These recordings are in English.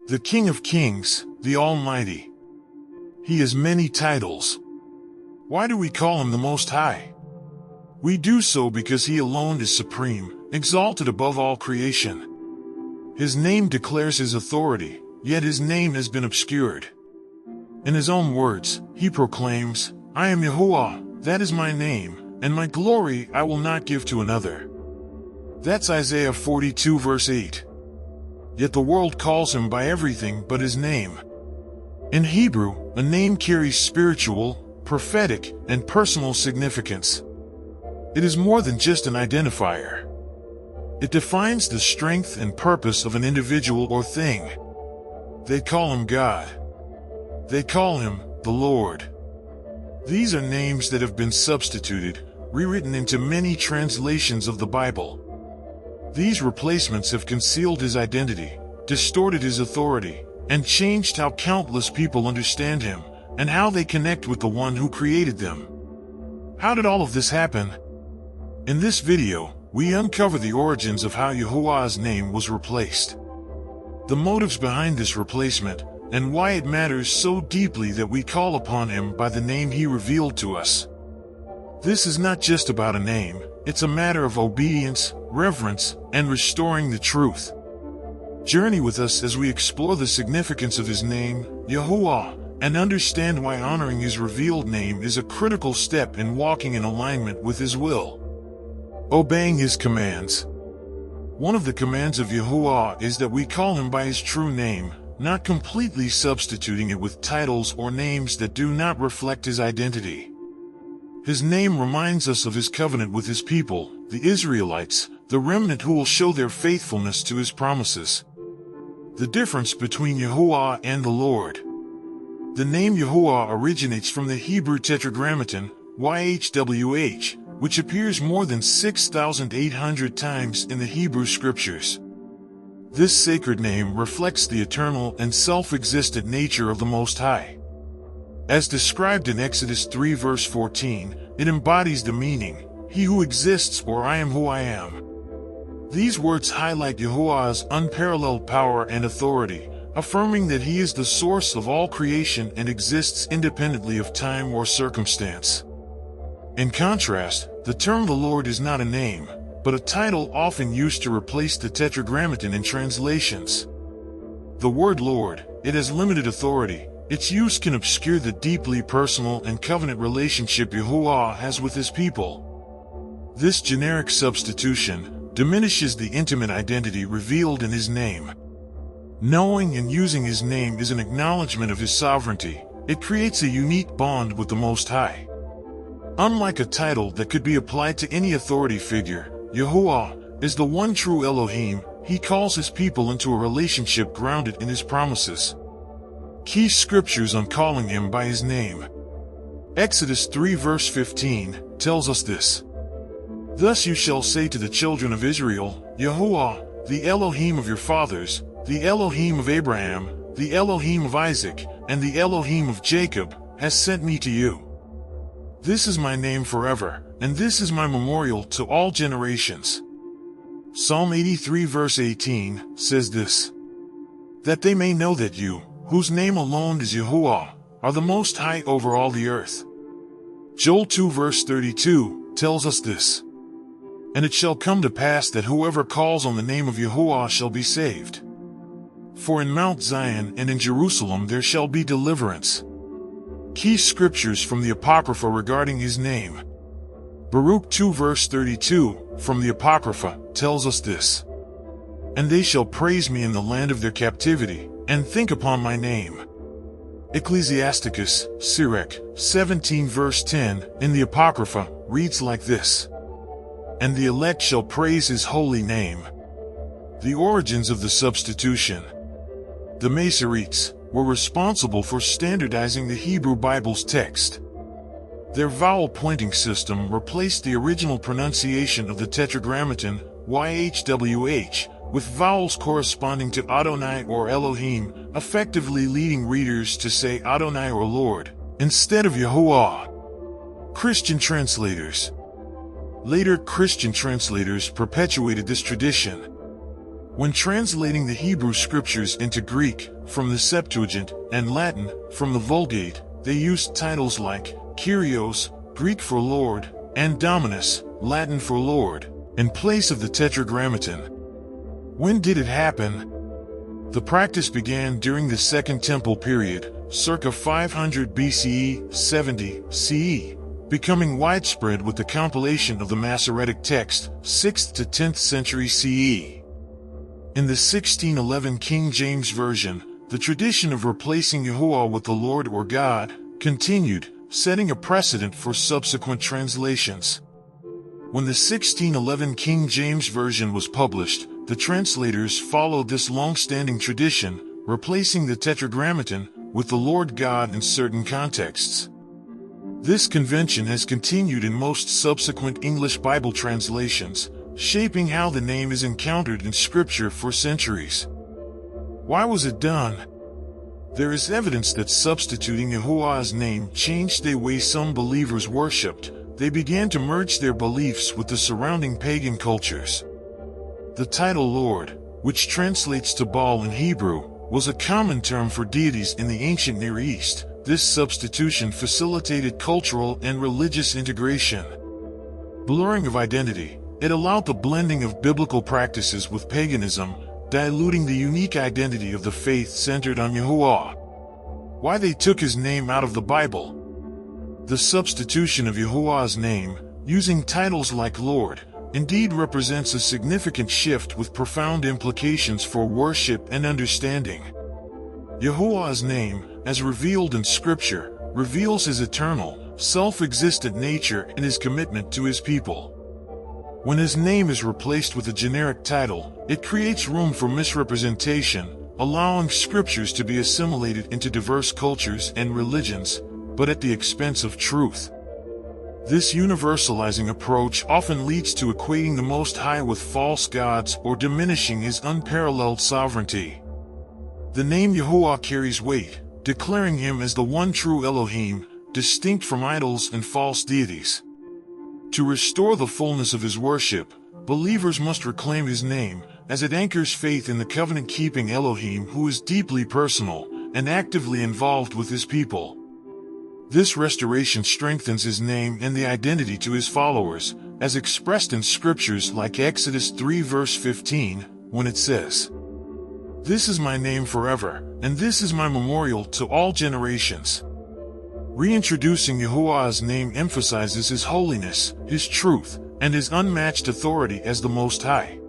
The King of Kings, the Almighty. He has many titles. Why do we call him the Most High? We do so because he alone is supreme, exalted above all creation. His name declares his authority, yet his name has been obscured. In his own words, he proclaims, "I am Yahuah, that is my name, and my glory I will not give to another." That's Isaiah 42 verse 8. Yet the world calls him by everything but his name. In Hebrew, a name carries spiritual, prophetic, and personal significance. It is more than just an identifier. It defines the strength and purpose of an individual or thing. They call him God. They call him the Lord. These are names that have been substituted, rewritten into many translations of the Bible. These replacements have concealed his identity, distorted his authority, and changed how countless people understand him, and how they connect with the one who created them. How did all of this happen? In this video, we uncover the origins of how Yahuah's name was replaced, the motives behind this replacement, and why it matters so deeply that we call upon him by the name he revealed to us. This is not just about a name, it's a matter of obedience, reverence, and restoring the truth. Journey with us as we explore the significance of his name, Yahuah, and understand why honoring his revealed name is a critical step in walking in alignment with his will. Obeying his commands. One of the commands of Yahuah is that we call him by his true name, not completely substituting it with titles or names that do not reflect his identity. His name reminds us of his covenant with his people, the Israelites, the remnant who will show their faithfulness to his promises. The difference between Yahuah and the Lord. The name Yahuah originates from the Hebrew Tetragrammaton, YHWH, which appears more than 6,800 times in the Hebrew Scriptures. This sacred name reflects the eternal and self-existent nature of the Most High. As described in Exodus 3 verse 14, it embodies the meaning, "He who exists," or "I am who I am." These words highlight Yahuah's unparalleled power and authority, affirming that he is the source of all creation and exists independently of time or circumstance. In contrast, the term the Lord is not a name, but a title often used to replace the Tetragrammaton in translations. The word Lord, it has limited authority. Its use can obscure the deeply personal and covenant relationship Yahuah has with his people. This generic substitution diminishes the intimate identity revealed in his name. Knowing and using his name is an acknowledgement of his sovereignty. It creates a unique bond with the Most High. Unlike a title that could be applied to any authority figure, Yahuah is the one true Elohim. He calls his people into a relationship grounded in his promises. Key scriptures on calling him by his name. Exodus 3 verse 15 tells us this. "Thus you shall say to the children of Israel, Yahuah, the Elohim of your fathers, the Elohim of Abraham, the Elohim of Isaac, and the Elohim of Jacob, has sent me to you. This is my name forever, and this is my memorial to all generations." Psalm 83 verse 18 says this. "That they may know that you, whose name alone is Yahuah, are the Most High over all the earth." Joel 2 verse 32 tells us this. "And it shall come to pass that whoever calls on the name of Yahuah shall be saved. For in Mount Zion and in Jerusalem there shall be deliverance." Key scriptures from the Apocrypha regarding his name. Baruch 2 verse 32 from the Apocrypha tells us this. "And they shall praise me in the land of their captivity, and think upon my name." Ecclesiasticus, Sirach, 17 verse 10 in the Apocrypha reads like this. "And the elect shall praise his holy name." The origins of the substitution. The Masoretes were responsible for standardizing the Hebrew Bible's text. Their vowel pointing system replaced the original pronunciation of the Tetragrammaton, YHWH, with vowels corresponding to Adonai or Elohim, effectively leading readers to say Adonai or Lord, instead of Yahuah. Christian translators. Later Christian translators perpetuated this tradition. When translating the Hebrew scriptures into Greek from the Septuagint and Latin from the Vulgate, they used titles like Kyrios, Greek for Lord, and Dominus, Latin for Lord, in place of the Tetragrammaton. When did it happen? The practice began during the Second Temple period, circa 500 BCE, 70 CE, becoming widespread with the compilation of the Masoretic text, 6th to 10th century CE. In the 1611 King James Version, the tradition of replacing Yahuah with the Lord or God continued, setting a precedent for subsequent translations. When the 1611 King James Version was published, the translators followed this long-standing tradition, replacing the Tetragrammaton with the Lord God in certain contexts. This convention has continued in most subsequent English Bible translations, shaping how the name is encountered in Scripture for centuries. Why was it done? There is evidence that substituting Yahuah's name changed the way some believers worshipped. They began to merge their beliefs with the surrounding pagan cultures. The title Lord, which translates to Baal in Hebrew, was a common term for deities in the ancient Near East. This substitution facilitated cultural and religious integration. Blurring of identity. It allowed the blending of biblical practices with paganism, diluting the unique identity of the faith centered on Yahuah. Why they took his name out of the Bible? The substitution of Yahuah's name, using titles like Lord, indeed represents a significant shift with profound implications for worship and understanding. Yahuah's name, as revealed in Scripture, reveals his eternal, self-existent nature and his commitment to his people. When his name is replaced with a generic title, it creates room for misrepresentation, allowing scriptures to be assimilated into diverse cultures and religions, but at the expense of truth. This universalizing approach often leads to equating the Most High with false gods or diminishing his unparalleled sovereignty. The name Yahuah carries weight, declaring him as the one true Elohim, distinct from idols and false deities. To restore the fullness of his worship, believers must reclaim his name, as it anchors faith in the covenant-keeping Elohim who is deeply personal and actively involved with his people. This restoration strengthens his name and the identity to his followers, as expressed in scriptures like Exodus 3 verse 15, when it says, "This is my name forever, and this is my memorial to all generations." Reintroducing Yahuah's name emphasizes his holiness, his truth, and his unmatched authority as the Most High.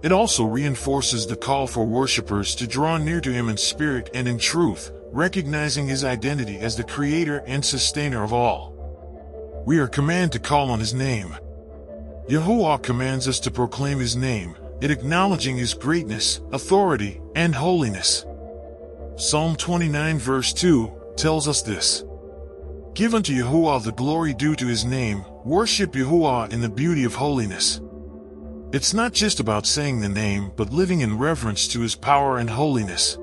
It also reinforces the call for worshipers to draw near to him in spirit and in truth, recognizing his identity as the creator and sustainer of all. We are commanded to call on his name. Yahuah commands us to proclaim his name, it acknowledging his greatness, authority, and holiness. Psalm 29 verse 2 tells us this. Give unto Yahuah the glory due to his name, worship Yahuah in the beauty of holiness. It's not just about saying the name, but living in reverence to his power and holiness.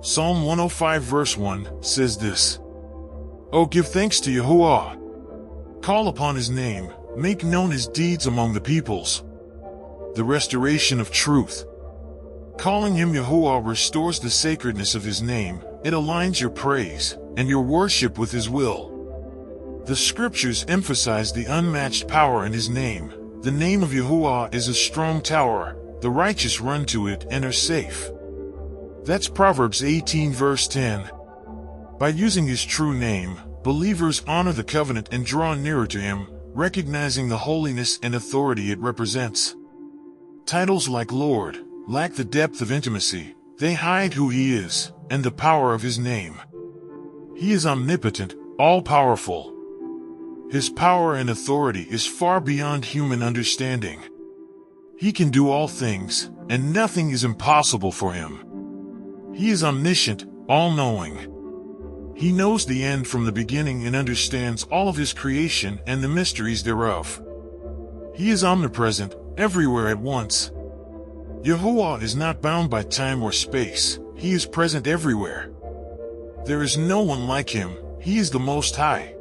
Psalm 105 verse 1 says this. Oh, give thanks to Yahuah. Call upon his name, make known his deeds among the peoples. The restoration of truth. Calling him Yahuah restores the sacredness of his name, it aligns your praise and your worship with his will. The scriptures emphasize the unmatched power in his name. The name of Yahuah is a strong tower, the righteous run to it and are safe. That's Proverbs 18 verse 10. By using his true name, believers honor the covenant and draw nearer to him, recognizing the holiness and authority it represents. Titles like Lord lack the depth of intimacy, they hide who he is and the power of his name. He is omnipotent, all-powerful. His power and authority is far beyond human understanding. He can do all things, and nothing is impossible for him. He is omniscient, all-knowing. He knows the end from the beginning and understands all of his creation and the mysteries thereof. He is omnipresent, everywhere at once. Yahuah is not bound by time or space. He is present everywhere. There is no one like him. He is the Most High.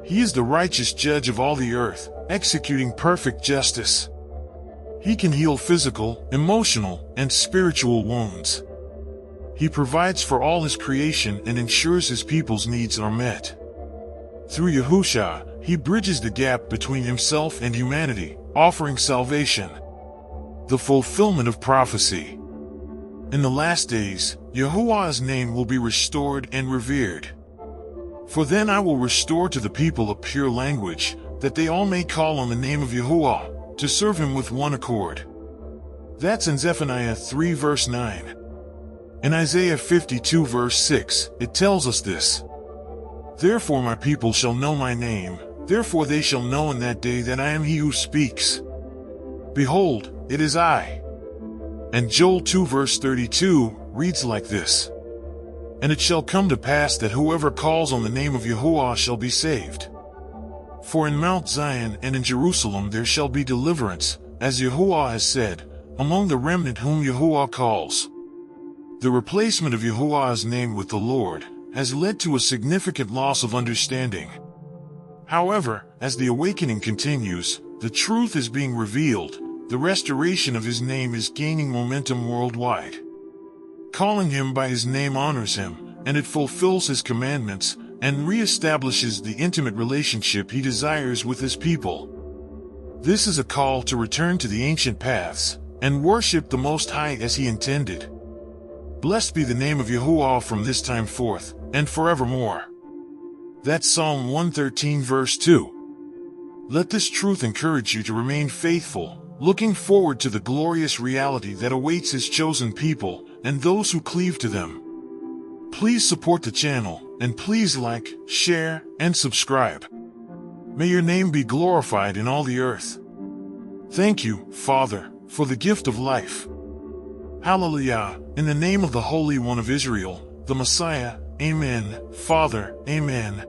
He is the righteous judge of all the earth, executing perfect justice. He can heal physical, emotional, and spiritual wounds. He provides for all his creation and ensures his people's needs are met. Through Yahushua, he bridges the gap between himself and humanity, offering salvation. The fulfillment of prophecy. In the last days, Yahuah's name will be restored and revered. For then I will restore to the people a pure language, that they all may call on the name of Yahuah, to serve him with one accord. That's in Zephaniah 3 verse 9. In Isaiah 52 verse 6, it tells us this. Therefore my people shall know my name, therefore they shall know in that day that I am he who speaks. Behold, it is I. And Joel 2 verse 32 reads like this. And it shall come to pass that whoever calls on the name of Yahuah shall be saved. For in Mount Zion and in Jerusalem there shall be deliverance, as Yahuah has said, among the remnant whom Yahuah calls. The replacement of Yahuah's name with the Lord has led to a significant loss of understanding. However, as the awakening continues, the truth is being revealed, the restoration of his name is gaining momentum worldwide. Calling him by his name honors him, and it fulfills his commandments, and reestablishes the intimate relationship he desires with his people. This is a call to return to the ancient paths, and worship the Most High as he intended. Blessed be the name of Yahuah from this time forth, and forevermore. That's Psalm 113 verse 2. Let this truth encourage you to remain faithful, looking forward to the glorious reality that awaits his chosen people, and those who cleave to them. Please support the channel, and please like, share, and subscribe. May your name be glorified in all the earth. Thank you, Father, for the gift of life. Hallelujah, in the name of the Holy One of Israel, the Messiah, Amen. Father, Amen.